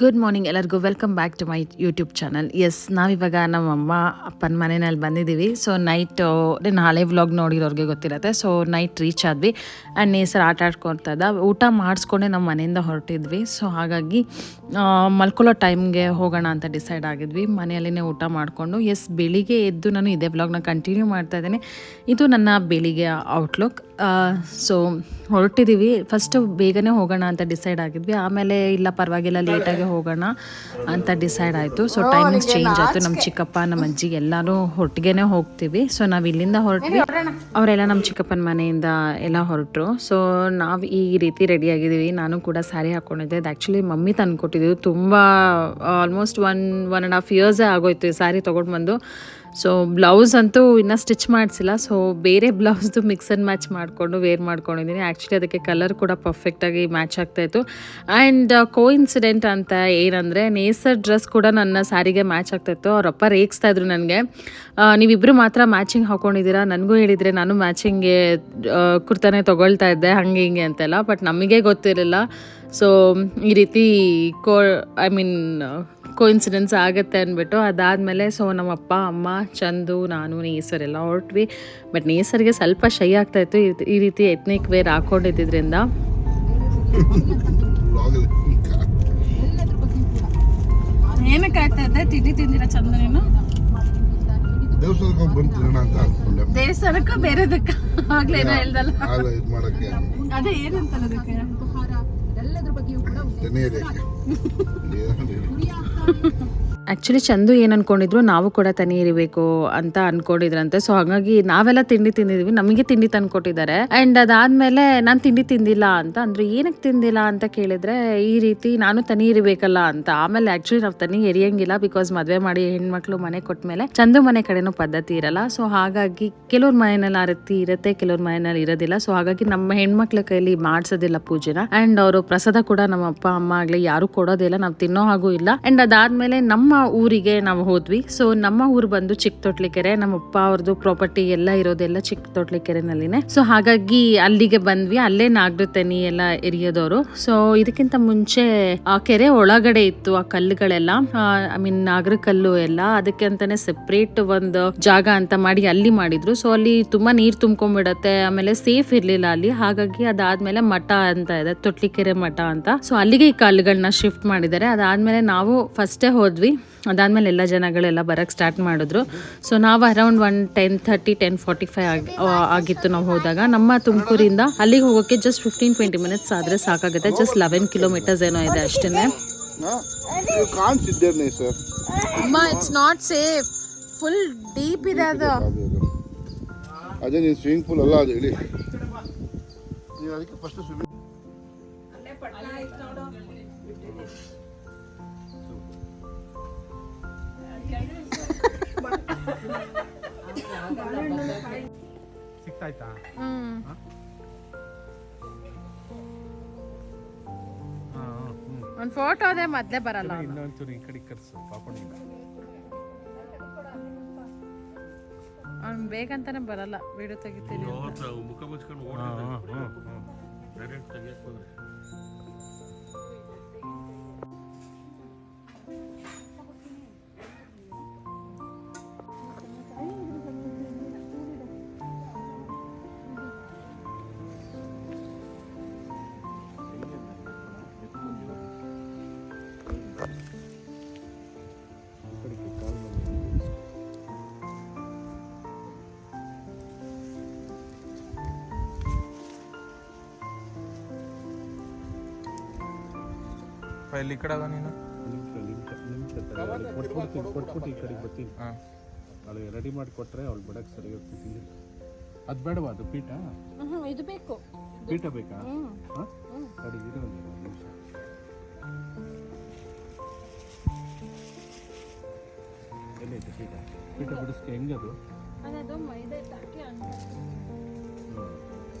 Good morning ಎಲ್ಲರಿಗೂ welcome back to my YouTube channel. Yes, ನಾವಿವಾಗ ನಮ್ಮಮ್ಮ ಅಪ್ಪನ ಮನೆಯಲ್ಲಿ ಬಂದಿದ್ದೀವಿ. ಸೊ ನೈಟ್ ನಾಳೆ ವ್ಲಾಗ್ ನೋಡಿರೋರಿಗೆ ಗೊತ್ತಿರುತ್ತೆ. ಸೊ ನೈಟ್ ರೀಚ್ ಆದ್ವಿ ಆ್ಯಂಡ್ ನೇಸರ್ ಆಟ ಆಡ್ಕೊತಾ ಇದ್ದ. ಊಟ ಮಾಡಿಸ್ಕೊಂಡೆ ನಮ್ಮ ಮನೆಯಿಂದ ಹೊರಟಿದ್ವಿ. ಸೊ ಹಾಗಾಗಿ ಮಲ್ಕೊಳ್ಳೋ ಟೈಮ್ಗೆ ಹೋಗೋಣ ಅಂತ ಡಿಸೈಡ್ ಆಗಿದ್ವಿ. ಮನೆಯಲ್ಲಿನೇ ಊಟ ಮಾಡಿಕೊಂಡು ಬೆಳಿಗ್ಗೆ ಎದ್ದು ನಾನು ಇದೇ ವ್ಲಾಗ್ನ ಕಂಟಿನ್ಯೂ ಮಾಡ್ತಾ ಇದ್ದೀನಿ. ಇದು ನನ್ನ ಬೆಳಿಗ್ಗೆ ಔಟ್ಲುಕ್. ಸೊ ಹೊರಟಿದ್ದೀವಿ. ಫಸ್ಟು ಬೇಗನೆ ಹೋಗೋಣ ಅಂತ ಡಿಸೈಡ್ ಆಗಿದ್ವಿ. ಆಮೇಲೆ ಇಲ್ಲ ಪರವಾಗಿಲ್ಲ ಲೇಟಾಗಿ ಹೋಗೋಣ ಅಂತ ಡಿಸೈಡ್ ಆಯಿತು. ಸೊ ಟೈಮಿಂಗ್ಸ್ ಚೇಂಜ್ ಆಯಿತು. ನಮ್ಮ ಚಿಕ್ಕಪ್ಪ ನಮ್ಮ ಅಜ್ಜಿ ಎಲ್ಲರೂ ಒಟ್ಟಿಗೆ ಹೋಗ್ತೀವಿ. ಸೊ ನಾವು ಇಲ್ಲಿಂದ ಹೊರಟ್ವಿ, ಅವರೆಲ್ಲ ನಮ್ಮ ಚಿಕ್ಕಪ್ಪನ ಮನೆಯಿಂದ ಎಲ್ಲ ಹೊರಟರು. ಸೊ ನಾವು ಈ ರೀತಿ ರೆಡಿ ಆಗಿದ್ದೀವಿ. ನಾನು ಕೂಡ ಸ್ಯಾರಿ ಹಾಕ್ಕೊಂಡಿದ್ದೆ. ಅದು ಆ್ಯಕ್ಚುಲಿ ಮಮ್ಮಿ ತಂದುಕೊಟ್ಟಿದ್ದು. ತುಂಬ ಆಲ್ಮೋಸ್ಟ್ 1.5 ಇಯರ್ಸೇ ಆಗೋಯ್ತು ಈ ಸ್ಯಾರಿ ತೊಗೊಂಡು ಬಂದು. ಸೊ ಬ್ಲೌಸ್ ಅಂತೂ ಇನ್ನೂ ಸ್ಟಿಚ್ ಮಾಡಿಸಿಲ್ಲ. ಸೊ ಬೇರೆ ಬ್ಲೌಸ್ದು ಮಿಕ್ಸ್ ಆ್ಯಂಡ್ ಮ್ಯಾಚ್ ಮಾಡಿಕೊಂಡು ವೇರ್ ಮಾಡ್ಕೊಂಡಿದ್ದೀನಿ. ಆ್ಯಕ್ಚುಲಿ ಅದಕ್ಕೆ ಕಲರ್ ಕೂಡ ಪರ್ಫೆಕ್ಟಾಗಿ ಮ್ಯಾಚ್ ಆಗ್ತಾಯಿತ್ತು. ಆ್ಯಂಡ್ ಕೋಇನ್ಸಿಡೆಂಟ್ ಅಂತ ಏನಂದರೆ, ನೇಸರ್ ಡ್ರೆಸ್ ಕೂಡ ನನ್ನ ಸ್ಯಾರಿಗೆ ಮ್ಯಾಚ್ ಆಗ್ತಾಯಿತ್ತು. ಅವರಪ್ಪ ರೇಗಿಸ್ತಾಯಿದ್ರು ನನಗೆ, ನೀವಿಬ್ಬರು ಮಾತ್ರ ಮ್ಯಾಚಿಂಗ್ ಹಾಕ್ಕೊಂಡಿದ್ದೀರಾ, ನನಗೂ ಹೇಳಿದರೆ ನಾನು ಮ್ಯಾಚಿಂಗ್ಗೆ ಕುರ್ತಾನೆ ತೊಗೊಳ್ತಾ ಇದ್ದೆ ಹಾಗೆ ಹಿಂಗೆ ಅಂತೆಲ್ಲ. ಬಟ್ ನಮಗೆ ಗೊತ್ತಿರಲಿಲ್ಲ. ಸೊ ಈ ರೀತಿ ಕೋಇನ್ಸಿಡೆನ್ಸ್ ಆಗುತ್ತೆ ಅಂದ್ಬಿಟ್ಟು ಅದಾದಮೇಲೆ ಸೊ ನಮ್ಮಪ್ಪ ಅಮ್ಮ ಚಂದು ನಾನು ನೇಸರ್ ಎಲ್ಲ ಹೊರಟ್ವಿ. ಬಟ್ ನೇಸರ್ಗೆ ಸ್ವಲ್ಪ ಶೈ ಆಗ್ತಾಯಿತ್ತು ಈ ರೀತಿ ಎತ್ನಿಕ್ ವೇರ್ ಹಾಕ್ಕೊಂಡಿದ್ದರಿಂದ. ಏನಕ್ಕೆ ಆಗ್ತಾ ಇದೆ? ತಿಂಡಿ ತಿಂದಿರ ಚಂದ? ನೀನು ದೇವಸ್ಥಾನಕ್ಕೂ ಬೇರೆದಕ್ಕ ಆಗ್ಲೇನೋ ಹೇಳ್ದಲ್ಲ, ಅದೇ ಏನಂತಲ್ಲ ಅದಕ್ಕೆ ಆ್ಯಕ್ಚುಲಿ ಚಂದು ಏನು ಅಂದ್ಕೊಂಡಿದ್ರು, ನಾವು ಕೂಡ ತನಿ ಇರಬೇಕು ಅಂತ ಅಂದ್ಕೊಂಡಿದ್ರಂತೆ. ಸೊ ಹಾಗಾಗಿ ನಾವೆಲ್ಲ ತಿಂಡಿ ತಿಂದಿದ್ವಿ, ನಮಗೆ ತಿಂಡಿ ತಂದು ಕೊಟ್ಟಿದ್ದಾರೆ. ಆ್ಯಂಡ್ ಅದಾದಮೇಲೆ ನಾನು ತಿಂಡಿ ತಿಂದಿಲ್ಲ ಅಂತ ಅಂದರು. ಏನಕ್ಕೆ ತಿಂದಿಲ್ಲ ಅಂತ ಕೇಳಿದರೆ, ಈ ರೀತಿ ನಾನು ತನಿ ಇರಬೇಕಲ್ಲ ಅಂತ. ಆಮೇಲೆ ಆ್ಯಕ್ಚುಲಿ ನಾವು ತನಿ ಎರಿಯಂಗಿಲ್ಲ, ಬಿಕಾಸ್ ಮದುವೆ ಮಾಡಿ ಹೆಣ್ಮಕ್ಳು ಮನೆ ಕೊಟ್ಟ ಮೇಲೆ ಚಂದು ಮನೆ ಕಡೆನೂ ಪದ್ಧತಿ ಇರಲ್ಲ. ಸೊ ಹಾಗಾಗಿ ಕೆಲವ್ರ ಮನೆಯಲ್ಲಿ ಆ ರೀತಿ ಇರುತ್ತೆ, ಕೆಲವ್ರ ಮನೆಯಲ್ಲಿ ಇರೋದಿಲ್ಲ. ಸೊ ಹಾಗಾಗಿ ನಮ್ಮ ಹೆಣ್ಮಕ್ಳ ಕೈಲಿ ಮಾಡಿಸೋದಿಲ್ಲ ಪೂಜೆನ. ಆ್ಯಂಡ್ ಅವರು ಪ್ರಸಾದ ಕೂಡ ನಮ್ಮ ಅಪ್ಪ ಅಮ್ಮ ಆಗಲಿ ಯಾರು ಕೊಡೋದಿಲ್ಲ, ನಾವು ತಿನ್ನೋ ಹಾಗೂ ಇಲ್ಲ. ಆ್ಯಂಡ್ ಅದಾದಮೇಲೆ ನಮ್ಮ ಊರಿಗೆ ನಾವು ಹೋದ್ವಿ. ಸೊ ನಮ್ಮ ಊರು ಬಂದು ಚಿಕ್ಕ ತೊಟ್ಲಿಕೆರೆ. ನಮ್ಮ ಅಪ್ಪ ಅವ್ರದ್ದು ಪ್ರಾಪರ್ಟಿ ಎಲ್ಲ ಇರೋದೆಲ್ಲ ಚಿಕ್ಕ ತೊಟ್ಲಿಕೆರೆನಲ್ಲಿನೇ. ಸೊ ಹಾಗಾಗಿ ಅಲ್ಲಿಗೆ ಬಂದ್ವಿ. ಅಲ್ಲೇ ನಾಗರ ತನಿ ಎಲ್ಲ ಎರಿಯೋದವರು. ಸೊ ಇದಕ್ಕಿಂತ ಮುಂಚೆ ಆ ಕೆರೆ ಒಳಗಡೆ ಇತ್ತು ಆ ಕಲ್ಲುಗಳೆಲ್ಲ, ನಾಗರ ಕಲ್ಲು ಎಲ್ಲ. ಅದಕ್ಕೆ ಅಂತಾನೆ ಸೆಪ್ರೇಟ್ ಒಂದು ಜಾಗ ಅಂತ ಮಾಡಿ ಅಲ್ಲಿ ಮಾಡಿದ್ರು. ಸೊ ಅಲ್ಲಿ ತುಂಬಾ ನೀರ್ ತುಂಬ್ಕೊಂಡ್ಬಿಡತ್ತೆ, ಆಮೇಲೆ ಸೇಫ್ ಇರ್ಲಿಲ್ಲ ಅಲ್ಲಿ. ಹಾಗಾಗಿ ಅದಾದ್ಮೇಲೆ ಮಠ ಅಂತ ಇದೆ, ತೊಟ್ಲಿಕೆರೆ ಮಠ ಅಂತ. ಸೊ ಅಲ್ಲಿಗೆ ಈ ಕಲ್ಲುಗಳನ್ನ ಶಿಫ್ಟ್ ಮಾಡಿದ್ದಾರೆ. ಅದಾದ್ಮೇಲೆ ನಾವು ಫಸ್ಟೇ ಹೋದ್ವಿ. ಅದಾದ್ಮೇಲೆ ಎಲ್ಲ ಜನಗಳೆಲ್ಲ ಬರಕ್ಕೆ ಸ್ಟಾರ್ಟ್ ಮಾಡಿದ್ರು. ಸೊ ನಾವು ಅರೌಂಡ್ 10:30 10:45 ಆಗಿತ್ತು ನಾವು ಹೋದಾಗ. ನಮ್ಮ ತುಮಕೂರಿಂದ ಅಲ್ಲಿಗೆ ಹೋಗೋಕ್ಕೆ ಜಸ್ಟ್ 15-20 ಮಿನಿಟ್ಸ್ ಆದರೆ ಸಾಕಾಗುತ್ತೆ. ಜಸ್ಟ್ 11 ಕಿಲೋಮೀಟರ್ಸ್ ಏನೋ ಇದೆ ಅಷ್ಟೇ. ಅಮ್ಮ, it's not safe, full deep ಇದೆ ಅದು. ಅದೇ ನೀನು ಸ್ವಿಮ್ಮಿಂಗ್ ಪೂಲ್ ಅಲ್ಲ ಅದು, ಹೇಳಿ ನೀವು ಅದಕ್ಕೆ ಫಸ್ಟ್ ಸ್ವಿಮ್ಮಿಂಗ್ ಸಿಕ್ತಾಯ್ತಾ? ಒಂದು ಫೋಟೋ ಅದೇ ಮೊದಲೇ ಬರಲ್ಲ. ಇನ್ನೊಂಚೂರು ಈ ಕಡೆ ಕರ್ಸು ಪಾಪಣ್ಣ. ಅವ್ನು ಬೇಕಂತಾನೆ ಬರಲ್ಲ, ವಿಡಿಯೋ ತೆಗಿತೀನಿ. ಮುಖ ಮುಚ್ಕೊಂಡು ಡೈರೆಕ್ಟ್ ತೆಗಿಯಕ್ಕೆ ಹೋದ್ರೆ ಇಲ್ಲಿ ಕಡೆ ನೀನು ಕೊಟ್ಬಿಟ್ಟು ಈ ಕಡೆಗೆ ಬರ್ತೀನಿ. ಅವಳಿಗೆ ರೆಡಿ ಮಾಡಿ ಕೊಟ್ಟರೆ ಅವಳು ಬಿಡಕ್ಕೆ ಸರಿ ಹೋಗ್ತೀನಿ. ಅದು ಬೇಡವಾ? ಅದು ಪೀಠ ಇದು ಬೇಕು. ಪೀಠ ಬೇಕಾ? ಹಾಂ ಸರಿ, ಇರೋ ಒಂದು ನಿಮಿಷ. ಎಲ್ಲೈತೆ ಪೀಠ? ಪೀಠ ಬಿಡಿಸ್ಕೆ ಹೆಂಗದು?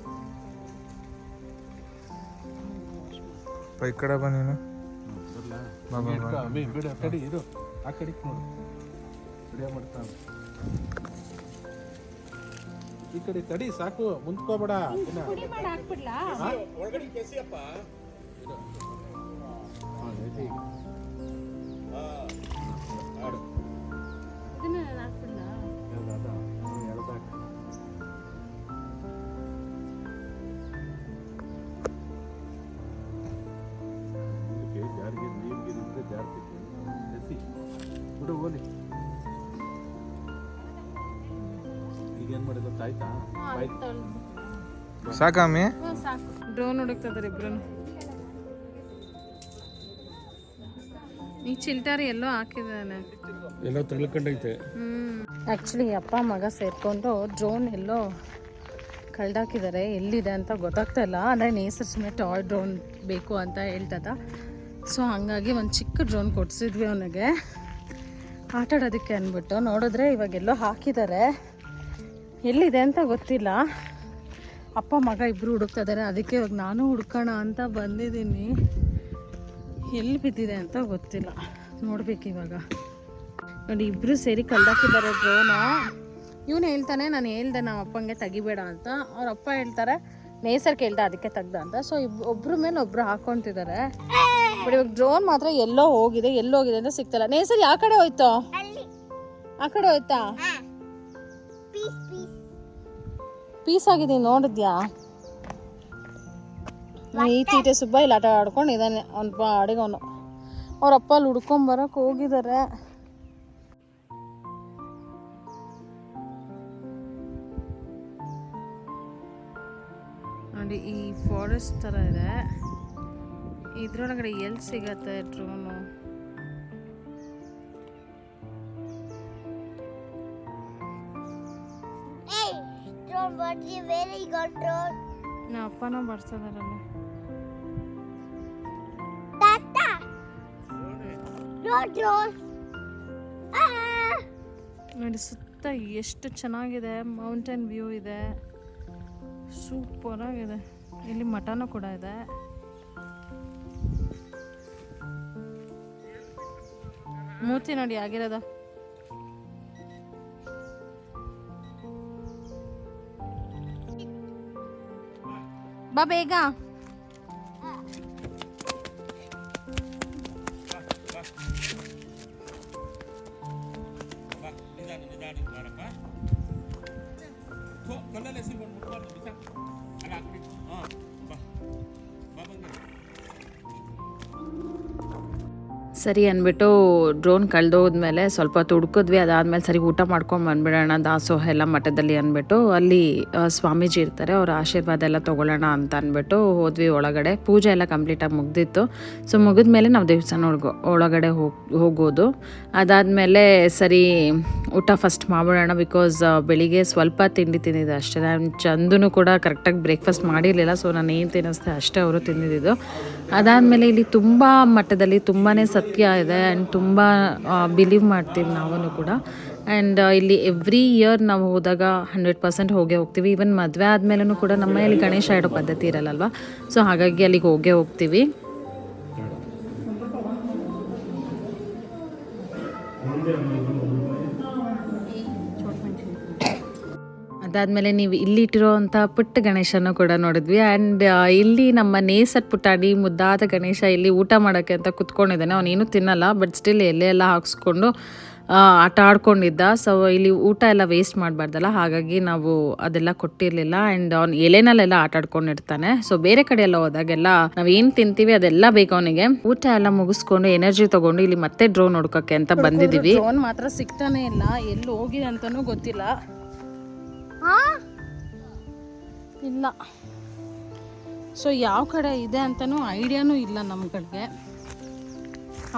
ಈ ಕಡೆ ಬಾ ನೀನು. ಬಿಡ ಕಡೆ ಇರು, ಆ ಕಡೆ ನೋಡು, ರೆಡಿ ಮಾಡ್ತಾನೆ. ಈ ಕಡೆ ತಡಿ ಸಾಕು, ಮುಂದ್ಕೋಬೇಡ. ಬಿಡು ಹೋಲಿ. ಈಗೇನು ಮಾಡಿ ಗೊತ್ತಾಯ್ತಾ? ಸಾಕಮ್ಮಿ ಡ್ರೋನ್ ಹುಡುಕ್ತದಾರೆ ಇಬ್ರು. ಈ ಚಿಲ್ಟಾರಿ ಎಲ್ಲೋ ಹಾಕಿದಾನೆ, ಎಲ್ಲೋ ತಳ್ಕೊಂಡೈತೆ. ಆ್ಯಕ್ಚುಲಿ ಅಪ್ಪ ಮಗ ಸೇರಿಕೊಂಡು ಡ್ರೋನ್ ಎಲ್ಲೋ ಕಳ್ದಾಕಿದ್ದಾರೆ, ಎಲ್ಲಿದೆ ಅಂತ ಗೊತ್ತಾಗ್ತಾ ಇಲ್ಲ. ಅಂದರೆ ನೇಸರ್ ಸುಮ್ಮನೆ ಟಾಯ್ ಡ್ರೋನ್ ಬೇಕು ಅಂತ ಹೇಳ್ತದ. ಸೊ ಹಾಗಾಗಿ ಒಂದು ಚಿಕ್ಕ ಡ್ರೋನ್ ಕೊಡಿಸಿದ್ವಿ ಅವನಿಗೆ ಆಟಾಡೋದಕ್ಕೆ ಅಂದ್ಬಿಟ್ಟು. ನೋಡಿದ್ರೆ ಇವಾಗೆಲ್ಲೋ ಹಾಕಿದ್ದಾರೆ, ಎಲ್ಲಿದೆ ಅಂತ ಗೊತ್ತಿಲ್ಲ. ಅಪ್ಪ ಮಗ ಇಬ್ಬರು ಹುಡುಕ್ತಾ ಇದ್ದಾರೆ, ಅದಕ್ಕೆ ಇವಾಗ ನಾನು ಹುಡ್ಕೋಣ ಅಂತ ಬಂದಿದ್ದೀನಿ. ಎಲ್ಲಿ ಬಿದ್ದಿದೆ ಅಂತ ಗೊತ್ತಿಲ್ಲ, ನೋಡ್ಬೇಕು ಇವಾಗ. ನೋಡಿ ಇಬ್ಬರು ಸೇರಿ ಕಳ್ದಾಕಿದ್ದಾರೆ ಡ್ರೋನ. ಇವನು ಹೇಳ್ತಾನೆ ನಾನು ಹೇಳ್ದೆ ನಮ್ಮ ಅಪ್ಪಂಗೆ ತೆಗಿಬೇಡ ಅಂತ, ಅವ್ರ ಅಪ್ಪ ಹೇಳ್ತಾರೆ ನೇಸರ್ ಕೇಳ್ದ ಅದಕ್ಕೆ ತೆಗ್ದ ಅಂತ. ಸೊ ಒಬ್ರ ಮೇಲೆ ಒಬ್ರು ಹಾಕೊತಿದ್ದಾರೆ. ಬಟ್ ಇವಾಗ ಡ್ರೋನ್ ಮಾತ್ರ ಎಲ್ಲೋ ಹೋಗಿದೆ ಅಂತ ಸಿಗ್ತಲ್ಲ. ನೇಸರ್ ಯಾವ ಕಡೆ ಹೋಯ್ತು? ಆ ಕಡೆ ಹೋಯ್ತಾ? ಪೀಸ್ ಆಗಿದ್ದೀನಿ ನೋಡಿದ್ಯಾ? ಈ ತೀಟೆ ಸುಬ್ಬ ಇಲ್ಲಿ ಆಟ ಆಡ್ಕೊಂಡಿದ್ದಾನೆ ಅವ್ನ ಅಡಿಗೆ. ಅವನು ಅವ್ರ ಅಪ್ಪ ಅಲ್ಲಿ ಹುಡ್ಕೊಂಬರಕ್ಕೆ ಹೋಗಿದ್ದಾರೆ. ನೋಡಿ ಈ ಫಾರೆಸ್ಟ್ ಥರ ಇದೆ, ಇದ್ರೊಳಗಡೆ ಎಲ್ಲಿ ಸಿಗತ್ತೆ ಡ್ರೋನು? ನಮ್ಮ ಅಪ್ಪನ ಬರ್ಸದಾರಲ್ಲ. ನೋಡಿ ಸುತ್ತ ಎಷ್ಟು ಚೆನ್ನಾಗಿದೆ, ಮೌಂಟೇನ್ ವ್ಯೂ ಇದೆ, ಸೂಪರ್ ಆಗಿದೆ. ಇಲ್ಲಿ ಮಠನೂ ಕೂಡ ಇದೆ. ಮೂರ್ತಿ ನೋಡಿ ಆಗಿರೋದ. ಬಾ ಬೇಗ. ಸರಿ ಅಂದ್ಬಿಟ್ಟು ಡ್ರೋನ್ ಕಳೆದೋದ್ಮೇಲೆ ಸ್ವಲ್ಪ ಹೊತ್ತು ಹುಡ್ಕಿದ್ವಿ. ಅದಾದಮೇಲೆ ಸರಿ ಊಟ ಮಾಡ್ಕೊಂಡು ಬಂದ್ಬಿಡೋಣ ದಾಸೋಹ ಎಲ್ಲ ಮಠದಲ್ಲಿ ಅಂದ್ಬಿಟ್ಟು. ಅಲ್ಲಿ ಸ್ವಾಮೀಜಿ ಇರ್ತಾರೆ, ಅವ್ರ ಆಶೀರ್ವಾದ ಎಲ್ಲ ತೊಗೊಳ್ಳೋಣ ಅಂತ ಅಂದ್ಬಿಟ್ಟು ಹೋದ್ವಿ ಒಳಗಡೆ. ಪೂಜೆ ಎಲ್ಲ ಕಂಪ್ಲೀಟಾಗಿ ಮುಗ್ದಿತ್ತು. ಸೊ ಮುಗಿದ್ಮೇಲೆ ನಾವು ದೇವಸ್ಥಾನ ಒಳಗಡೆ ಹೋಗೋದು. ಅದಾದಮೇಲೆ ಸರಿ ಊಟ ಫಸ್ಟ್ ಮಾಡ್ಬಿಡೋಣ, ಬಿಕಾಸ್ ಬೆಳಿಗ್ಗೆ ಸ್ವಲ್ಪ ತಿಂಡಿ ತಿಂದಿದ್ದೆ ಅಷ್ಟೇ. ನಾನು ಚಂದೂ ಕೂಡ ಕರೆಕ್ಟಾಗಿ ಬ್ರೇಕ್ಫಾಸ್ಟ್ ಮಾಡಿರಲಿಲ್ಲ. ಸೊ ನಾನು ಏನು ತಿನ್ನಿಸ್ದೆ ಅಷ್ಟೇ ಅವರು ತಿಂದಿದ್ದು. ಅದಾದಮೇಲೆ ಇಲ್ಲಿ ತುಂಬ ಮಟ್ಟದಲ್ಲಿ ತುಂಬಾ ಸತ್ಯ ಇದೆ ಆ್ಯಂಡ್ ತುಂಬ ಬಿಲೀವ್ ಮಾಡ್ತೀವಿ ನಾವು ಕೂಡ. ಆ್ಯಂಡ್ ಇಲ್ಲಿ ಎವ್ರಿ ಇಯರ್ ನಾವು ಹೋದಾಗ 100% ಹೋಗೇ ಹೋಗ್ತೀವಿ. ಈವನ್ ಮದುವೆ ಆದಮೇಲೂ ಕೂಡ ನಮ್ಮ ಇಲ್ಲಿ ಗಣೇಶ ಇಡೋ ಪದ್ಧತಿ ಇರಲ್ಲಲ್ವ, ಸೊ ಹಾಗಾಗಿ ಅಲ್ಲಿಗೆ ಹೋಗೇ ಹೋಗ್ತೀವಿ. ಅದಾದಮೇಲೆ ನೀವು ಇಲ್ಲಿಟ್ಟಿರೋವಂಥ ಪುಟ್ಟ ಗಣೇಶನೂ ಕೂಡ ನೋಡಿದ್ವಿ. ಆ್ಯಂಡ್ ಇಲ್ಲಿ ನಮ್ಮ ನೇಸರ್ ಪುಟಾಣಿ ಮುದ್ದಾದ ಗಣೇಶ ಇಲ್ಲಿ ಊಟ ಮಾಡೋಕ್ಕೆ ಅಂತ ಕುತ್ಕೊಂಡಿದ್ದಾನೆ. ಅವನೇನು ತಿನ್ನಲ್ಲ, ಬಟ್ ಸ್ಟಿಲ್ ಎಲೆ ಎಲ್ಲ ಹಾಕ್ಸ್ಕೊಂಡು ಆಟ ಆಡ್ಕೊಂಡಿದ್ದ. ಸೊ ಇಲ್ಲಿ ಊಟ ಎಲ್ಲ ವೇಸ್ಟ್ ಮಾಡಬಾರ್ದಲ್ಲ, ಹಾಗಾಗಿ ನಾವು ಅದೆಲ್ಲ ಕೊಟ್ಟಿರಲಿಲ್ಲ. ಆ್ಯಂಡ್ ಅವ್ನು ಎಲೆನಲ್ಲೆಲ್ಲ ಆಟ ಆಡ್ಕೊಂಡಿರ್ತಾನೆ. ಸೊ ಬೇರೆ ಕಡೆ ಎಲ್ಲ ಹೋದಾಗೆಲ್ಲ ನಾವೇನು ತಿಂತೀವಿ ಅದೆಲ್ಲ ಬೇಕು ಅವನಿಗೆ. ಊಟ ಎಲ್ಲ ಮುಗಿಸ್ಕೊಂಡು ಎನರ್ಜಿ ತೊಗೊಂಡು ಇಲ್ಲಿ ಮತ್ತೆ ಡ್ರೋನ್ ಹುಡ್ಕೋಕ್ಕೆ ಅಂತ ಬಂದಿದ್ದೀವಿ. ಡ್ರೋನ್ ಮಾತ್ರ ಸಿಗ್ತಾನೆ ಇಲ್ಲ, ಎಲ್ಲಿ ಹೋಗಿದೆ ಅಂತಲೂ ಗೊತ್ತಿಲ್ಲ. ಇಲ್ಲ, ಸೊ ಯಾವ ಕಡೆ ಇದೆ ಅಂತಲೂ ಐಡಿಯಾನೂ ಇಲ್ಲ ನಮ್ಗಳಿಗೆ.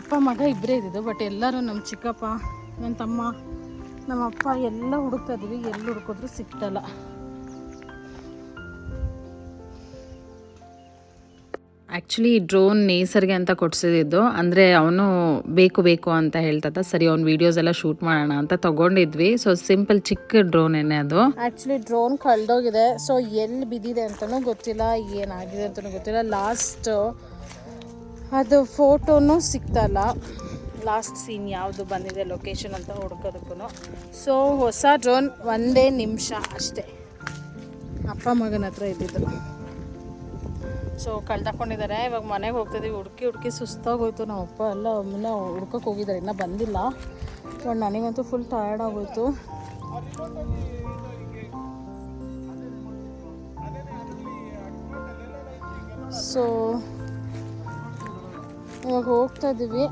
ಅಪ್ಪ ಮಗ ಇಬ್ಬರೇ ಇದ್ದಿದ್ದು, ಬಟ್ ಎಲ್ಲರೂ ನಮ್ಮ ಚಿಕ್ಕಪ್ಪ, ನನ್ನ ತಮ್ಮ, ನಮ್ಮ ಅಪ್ಪ ಎಲ್ಲ ಹುಡುಕ್ತಾ ಇದ್ವಿ. ಎಲ್ಲಿ ಹುಡುಕಿದ್ರು ಸಿಗ್ತಲ್ಲ. ಆ್ಯಕ್ಚುಲಿ ಡ್ರೋನ್ ನೇಸರ್ಗೆ ಅಂತ ಕೊಡ್ಸಿದ್ದು, ಅಂದರೆ ಅವನು ಬೇಕು ಅಂತ ಹೇಳ್ತದ. ಸರಿ ಅವ್ನು ವೀಡಿಯೋಸ್ ಎಲ್ಲ ಶೂಟ್ ಮಾಡೋಣ ಅಂತ ತೊಗೊಂಡಿದ್ವಿ. ಸೊ ಸಿಂಪಲ್ ಚಿಕ್ಕ ಡ್ರೋನ್ ಏನೇ ಅದು. Actually drone ಕಳೆದೋಗಿದೆ. ಸೊ ಎಲ್ಲಿ ಬಿದ್ದಿದೆ ಅಂತಲೂ ಗೊತ್ತಿಲ್ಲ, ಏನಾಗಿದೆ ಅಂತಲೂ ಗೊತ್ತಿಲ್ಲ. ಲಾಸ್ಟ್ ಅದು ಫೋಟೋನೂ ಸಿಗ್ತಲ್ಲ, ಲಾಸ್ಟ್ ಸೀನ್ ಯಾವುದು ಬಂದಿದೆ ಲೊಕೇಶನ್ ಅಂತ ಹುಡ್ಕೋದಕ್ಕೂ. ಸೊ ಹೊಸ ಡ್ರೋನ್ ಒಂದೇ ನಿಮಿಷ ಅಷ್ಟೇ ಅಪ್ಪ ಮಗನ ಹತ್ರ ಇದ್ದಿದ್ದು. ಸೊ ಕಳ್ದಾಕೊಂಡಿದ್ದಾರೆ. ಇವಾಗ ಮನೆಗೆ ಹೋಗ್ತಿದ್ದೀವಿ. ಹುಡುಕಿ ಸುಸ್ತಾಗೋಯ್ತು. ನಮ್ಮ ಅಪ್ಪ ಎಲ್ಲ ಮುನ್ನ ಹುಡ್ಕೋಕೆ ಹೋಗಿದ್ದಾರೆ, ಇನ್ನೂ ಬಂದಿಲ್ಲ. ಸೊ ನನಗಂತೂ ಫುಲ್ ಟಯರ್ಡ್ ಆಗೋಯ್ತು. ಸೊ ಇವಾಗ ಹೋಗ್ತಾ ಇದ್ದೀವಿ.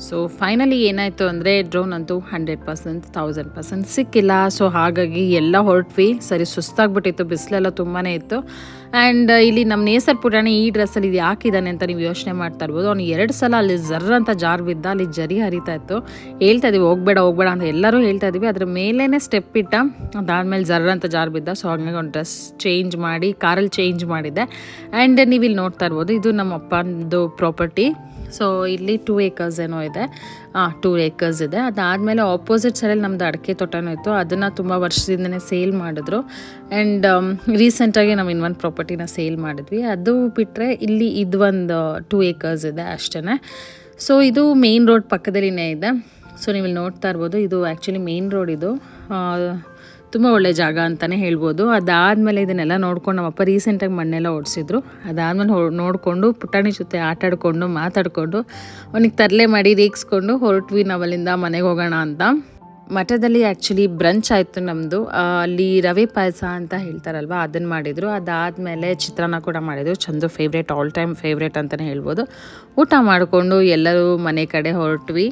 ಸೊ ಫೈನಲಿ ಏನಾಯಿತು ಅಂದರೆ ಡ್ರೋನ್ ಅಂತೂ 100% 1000% ಸಿಕ್ಕಿಲ್ಲ. ಸೊ ಹಾಗಾಗಿ ಎಲ್ಲ ಹೊರಟ್ವಿ. ಸರಿ ಸುಸ್ತಾಗ್ಬಿಟ್ಟಿತ್ತು, ಬಿಸಿಲೆಲ್ಲ ತುಂಬಾ ಇತ್ತು. ಆ್ಯಂಡ್ ಇಲ್ಲಿ ನಮ್ಮ ನೇಸರ್ ಪುಟಾಣಿ ಈ ಡ್ರೆಸ್ಸಲ್ಲಿ ಇದು ಯಾಕಿದ್ದಾನೆ ಅಂತ ನೀವು ಯೋಚನೆ ಮಾಡ್ತಾ ಇರ್ಬೋದು. ಅವ್ನು 2 ಸಲ ಅಲ್ಲಿ ಜರ್ರ ಅಂತ ಜಾರ್ ಬಿದ್ದ, ಅಲ್ಲಿ ಜರಿ ಹರಿತಾ ಇತ್ತು. ಹೇಳ್ತಾ ಇದ್ದೀವಿ ಹೋಗ್ಬೇಡ ಅಂತ ಎಲ್ಲರೂ ಹೇಳ್ತಾ ಇದ್ದೀವಿ. ಅದ್ರ ಮೇಲೇ ಸ್ಟೆಪ್ ಇಟ್ಟ, ಅದಾದಮೇಲೆ ಜರ್ರ ಅಂತ ಜಾರ್ ಬಿದ್ದ. ಸೊ ಹಾಗಾಗಿ ಒಂದು ಡ್ರೆಸ್ ಚೇಂಜ್ ಮಾಡಿ ಕಾರಲ್ಲಿ ಚೇಂಜ್ ಮಾಡಿದ್ದೆ. ಆ್ಯಂಡ್ ನೀವು ಇಲ್ಲಿ ನೋಡ್ತಾ ಇರ್ಬೋದು, ಇದು ನಮ್ಮ ಅಪ್ಪಂದು ಪ್ರಾಪರ್ಟಿ. ಸೊ ಇಲ್ಲಿ 2 acres ಏನೋ ಇದೆ, 2 acres ಇದೆ. ಅದಾದಮೇಲೆ ಆಪೋಸಿಟ್ ಸೈಡಲ್ಲಿ ನಮ್ಮದು ಅಡಿಕೆ ತೋಟನೂ ಇತ್ತು. ಅದನ್ನು ತುಂಬ ವರ್ಷದಿಂದನೇ ಸೇಲ್ ಮಾಡಿದ್ರು. ಆ್ಯಂಡ್ ರೀಸೆಂಟಾಗಿ ನಾವು ಇನ್ನೊಂದು ಪ್ರಾಪರ್ಟಿನ ಸೇಲ್ ಮಾಡಿದ್ವಿ. ಅದು ಬಿಟ್ಟರೆ ಇಲ್ಲಿ ಇದು ಒಂದು 2 acres ಇದೆ ಅಷ್ಟೇ. ಸೊ ಇದು ಮೇನ್ ರೋಡ್ ಪಕ್ಕದಲ್ಲಿನೇ ಇದೆ. ಸೊ ನೀವು ಇಲ್ಲಿ ನೋಡ್ತಾ ಇರ್ಬೋದು, ಇದು ಆ್ಯಕ್ಚುಲಿ ಮೇನ್ ರೋಡ್. ಇದು ತುಂಬ ಒಳ್ಳೆ ಜಾಗ ಅಂತಲೇ ಹೇಳ್ಬೋದು. ಅದಾದಮೇಲೆ ಇದನ್ನೆಲ್ಲ ನೋಡ್ಕೊಂಡು ನಮ್ಮಪ್ಪ ರೀಸೆಂಟಾಗಿ ಮಣ್ಣೆಲ್ಲ ಓಡಿಸಿದ್ರು. ಅದಾದಮೇಲೆ ನೋಡಿಕೊಂಡು ಪುಟಾಣಿ ಜೊತೆ ಆಟಾಡಿಕೊಂಡು ಮಾತಾಡಿಕೊಂಡು ಅವನಿಗೆ ತರಲೆ ಮಾಡಿ ರೇಗಿಸ್ಕೊಂಡು ಹೊರಟ್ವಿ ನಾವಲ್ಲಿಂದ ಮನೆಗೆ ಹೋಗೋಣ ಅಂತ. ಮಠದಲ್ಲಿ ಆ್ಯಕ್ಚುಲಿ ಬ್ರಂಚ್ ಆಯಿತು ನಮ್ಮದು. ಅಲ್ಲಿ ರವೆ ಪಾಯಸ ಅಂತ ಹೇಳ್ತಾರಲ್ವ, ಅದನ್ನು ಮಾಡಿದರು. ಅದಾದಮೇಲೆ ಚಿತ್ರಾನ್ನ ಕೂಡ ಮಾಡಿದರು. Chandu favourite, all time favourite ಅಂತಲೇ ಹೇಳ್ಬೋದು. ಊಟ ಮಾಡಿಕೊಂಡು ಎಲ್ಲರೂ ಮನೆ ಕಡೆ ಹೊರಟ್ವಿ.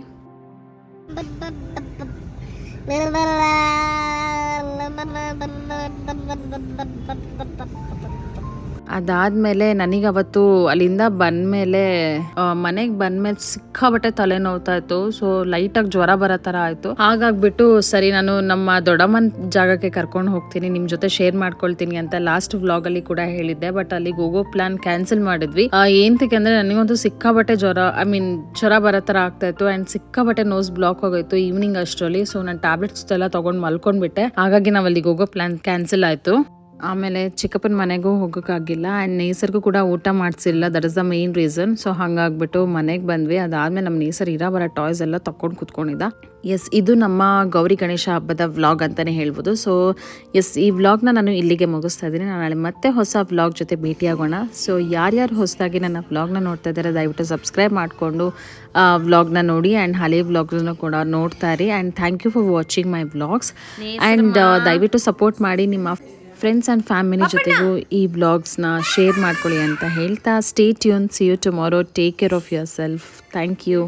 ಅದಾದಮೇಲೆ ನನಗೆ ಅವತ್ತು ಅಲ್ಲಿಂದ ಬಂದಮೇಲೆ ಮನೆಗೆ ಬಂದಮೇಲೆ ಸಿಕ್ಕಾಬಟ್ಟೆ ತಲೆನೋವ್ತಾ ಇತ್ತು. ಸೊ ಲೈಟಾಗಿ ಜ್ವರ ಬರೋ ಥರ ಆಯಿತು. ಹಾಗಾಗ್ಬಿಟ್ಟು ಸರಿ ನಾನು ನಮ್ಮ ದೊಡ್ಡಮ್ಮನ ಜಾಗಕ್ಕೆ ಕರ್ಕೊಂಡು ಹೋಗ್ತೀನಿ, ನಿಮ್ಮ ಜೊತೆ ಶೇರ್ ಮಾಡ್ಕೊಳ್ತೀನಿ ಅಂತ ಲಾಸ್ಟ್ ವ್ಲಾಗಲ್ಲಿ ಕೂಡ ಹೇಳಿದ್ದೆ. ಬಟ್ ಅಲ್ಲಿಗೆ ಹೋಗೋ ಪ್ಲಾನ್ ಕ್ಯಾನ್ಸಲ್ ಮಾಡಿದ್ವಿ. ಏನಕ್ಕೆ ಅಂದರೆ ನನಗಂತೂ ಸಿಕ್ಕಾಬಟ್ಟೆ ಜ್ವರ ಬರೋ ಥರ ಆಗ್ತಾಯಿತ್ತು. ಆ್ಯಂಡ್ ಸಿಕ್ಕಾಬಟ್ಟೆ ನೋಸ್ ಬ್ಲಾಕ್ ಹೋಗೋಯ್ತು ಈವ್ನಿಂಗ್ ಅಷ್ಟರಲ್ಲಿ. ಸೊ ನಾನು ಟ್ಯಾಬ್ಲೆಟ್ಸ್ ಎಲ್ಲ ತೊಗೊಂಡು ಮಲ್ಕೊಂಡ್ಬಿಟ್ಟೆ. ಹಾಗಾಗಿ ನಾವು ಅಲ್ಲಿಗೆ ಹೋಗೋ ಪ್ಲಾನ್ ಕ್ಯಾನ್ಸಲ್ ಆಯಿತು. ಆಮೇಲೆ ಚಿಕ್ಕಪ್ಪನ ಮನೆಗೂ ಹೋಗೋಕ್ಕಾಗಿಲ್ಲ. ಆ್ಯಂಡ್ ನೇಸರ್ಗೂ ಕೂಡ ಊಟ ಮಾಡಿಸಿಲ್ಲ. That is the main reason. So ಹಾಗಾಗ್ಬಿಟ್ಟು ಮನೆಗೆ ಬಂದ್ವಿ. ಅದಾದಮೇಲೆ ನಮ್ಮ ನೇಸರ್ ಬರೋ ಟಾಯ್ಸ್ ಎಲ್ಲ ತೊಗೊಂಡು ಕೂತ್ಕೊಂಡಿದ್ದ. ಎಸ್, ಇದು ನಮ್ಮ ಗೌರಿ ಗಣೇಶ ಹಬ್ಬದ ವ್ಲಾಗ್ ಅಂತಲೇ ಹೇಳ್ಬೋದು. ಸೊ ಎಸ್, ಈ ವ್ಲಾಗ್ನ ನಾನು ಇಲ್ಲಿಗೆ ಮುಗಿಸ್ತಾ ಇದ್ದೀನಿ. ನಾನು ನಾಳೆ ಮತ್ತೆ ಹೊಸ ವ್ಲಾಗ್ ಜೊತೆ ಭೇಟಿಯಾಗೋಣ. ಸೊ ಯಾರ್ಯಾರು ಹೊಸದಾಗಿ ನನ್ನ ವ್ಲಾಗ್ನ ನೋಡ್ತಾ ಇದ್ದಾರೆ ದಯವಿಟ್ಟು ಸಬ್ಸ್ಕ್ರೈಬ್ ಮಾಡಿಕೊಂಡು ವ್ಲಾಗ್ನ ನೋಡಿ. ಆ್ಯಂಡ್ ಹಳೆ ವ್ಲಾಗ್ಸ್ನ ಕೂಡ ನೋಡ್ತಾ ಇರಿ. And thank you for watching my vlogs. And ದಯವಿಟ್ಟು ಸಪೋರ್ಟ್ ಮಾಡಿ. ನಿಮ್ಮ ಫ್ರೆಂಡ್ಸ್ ಆ್ಯಂಡ್ ಫ್ಯಾಮಿಲಿ ಜೊತೆಗೂ ಈ ವ್ಲಾಗ್ಸ್ನ ಶೇರ್ ಮಾಡ್ಕೊಳ್ಳಿ ಅಂತ ಹೇಳ್ತಾ, stay tune, see you tomorrow, take care of your self. Thank you.